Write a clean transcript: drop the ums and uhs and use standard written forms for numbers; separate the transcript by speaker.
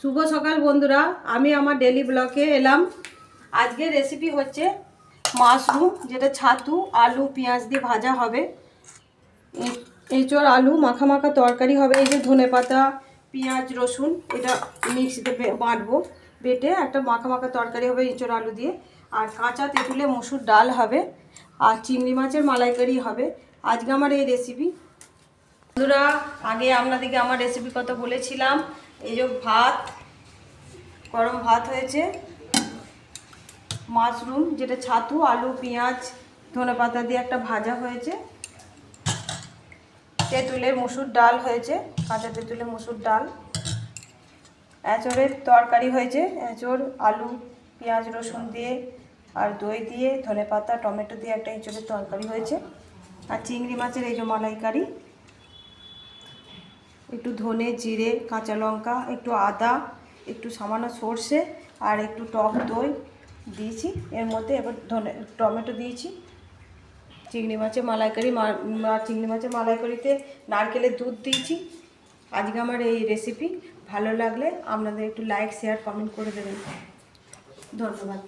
Speaker 1: শুভ সকাল বন্ধুরা, আমি আমার ডেলি ব্লগে এলাম। আজকের রেসিপি হচ্ছে মাশরুম, যেটা ছাতু আলু পেঁয়াজ দিয়ে ভাজা হবে। এঁচোড় আলু মাখা মাখা তরকারি হবে। এই যে ধনেপাতা পেঁয়াজ রসুন এটা মিক্সিতে বাটবো, বেটে একটা মাখা মাখা তরকারি হবে এঁচোড় আলু দিয়ে। আর কাঁচা তেঁতুলে মসুর ডাল হবে, আর চিংড়ি মাছের মালাইকারি হবে। আজকে আমার এই রেসিপি। বন্ধুরা, আগে আপনাদেরকে আমার রেসিপি কথা বলেছিলাম। এই যে ভাত, গরম ভাত হয়েছে, মাশরুম যেটা ছাতু আলু পেঁয়াজ ধনেপাতা দিয়ে একটা ভাজা হয়েছে, তেঁতুলের মসুর ডাল হয়েছে, কাঁচা তেঁতুলের মসুর ডাল, এঁচোড়ের তরকারি হয়েছে, এঁচোড় আলু পেঁয়াজ রসুন দিয়ে আর দই দিয়ে ধনেপাতা টমেটো দিয়ে একটা এঁচোড়ের তরকারি হয়েছে, আর চিংড়ি মাছের এই যে মালাইকারি, একটু ধনে জিরে কাঁচা লঙ্কা একটু আদা একটু সামান্য সর্ষে আর একটু টক দই দিয়েছি এর মধ্যে। এবার টমেটো দিয়েছি। চিংড়ি মাছের মালাইকারি, চিংড়ি মাছের মালাইকারিতে নারকেলের দুধ দিয়েছি। আজকে আমার এই রেসিপি ভালো লাগলে আপনাদের একটু লাইক শেয়ার কমেন্ট করে দেবেন। ধন্যবাদ।